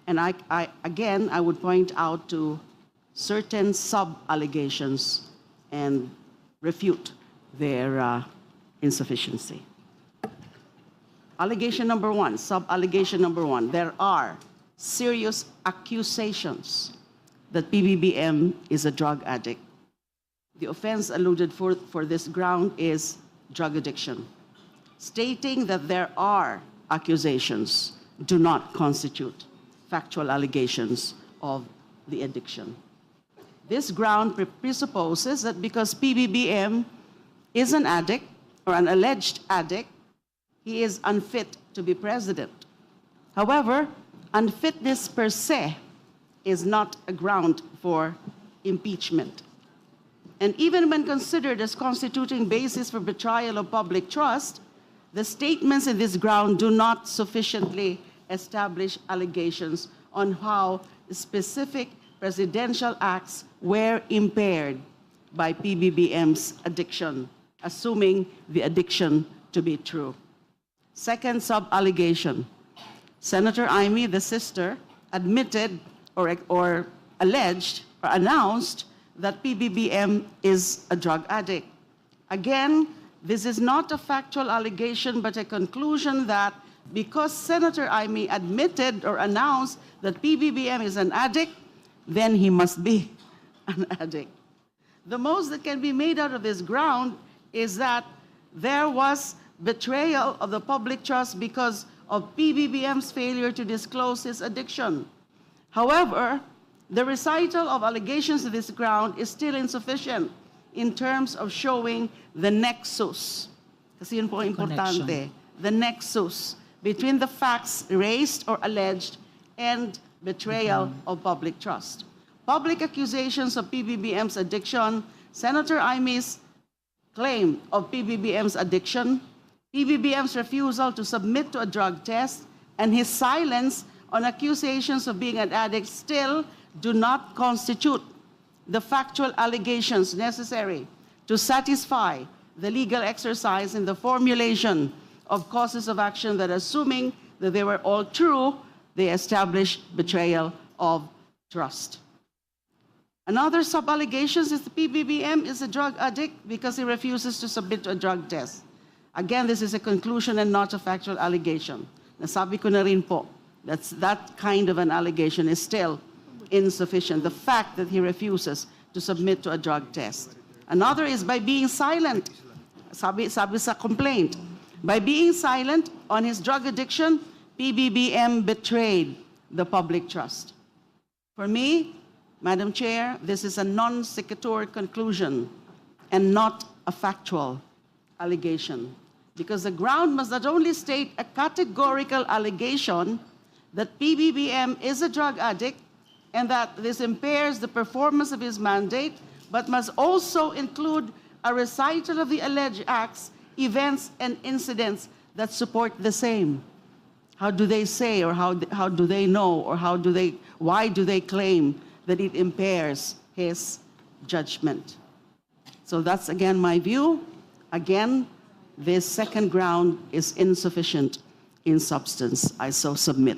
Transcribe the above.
And again, I would point out to certain sub-allegations and refute their insufficiency. Allegation number one, sub-allegation number one, there are serious accusations that PBBM is a drug addict. The offense alluded for this ground is drug addiction. Stating that there are accusations do not constitute factual allegations of the addiction. This ground presupposes that because PBBM is an addict or an alleged addict, he is unfit to be president. However, unfitness per se is not a ground for impeachment. And even when considered as constituting basis for betrayal of public trust, the statements in this ground do not sufficiently establish allegations on how specific presidential acts were impaired by PBBM's addiction, assuming the addiction to be true. Second sub-allegation, Senator Amy, the sister, admitted or alleged or announced that PBBM is a drug addict. Again, this is not a factual allegation, but a conclusion that because Senator Amy admitted or announced that PBBM is an addict, then he must be an addict. The most that can be made out of this ground is that there was betrayal of the public trust because of PBBM's failure to disclose his addiction. However, the recital of allegations to this ground is still insufficient in terms of showing the nexus. Kasi yun po importante. The nexus between the facts raised or alleged and betrayal of public trust. Public accusations of PBBM's addiction, Senator Imy's claim of PBBM's addiction, PBBM's refusal to submit to a drug test, and his silence on accusations of being an addict still do not constitute the factual allegations necessary to satisfy the legal exercise in the formulation of causes of action that, assuming that they were all true, they establish betrayal of trust. Another sub-allegation is the PBBM is a drug addict because he refuses to submit to a drug test. Again, this is a conclusion and not a factual allegation. Nasabi ko na rin po, that kind of an allegation is still insufficient. The fact that he refuses to submit to a drug test. Another is by being silent. Sabi sa complaint. By being silent on his drug addiction, PBBM betrayed the public trust. For me, Madam Chair, this is a non sequitur conclusion and not a factual allegation. Because the ground must not only state a categorical allegation that PBBM is a drug addict and that this impairs the performance of his mandate, but must also include a recital of the alleged acts, events, and incidents that support the same. How do they say, or how do they know, or why do they claim that it impairs his judgment? So that's again my view. Again, this second ground is insufficient in substance. I so submit.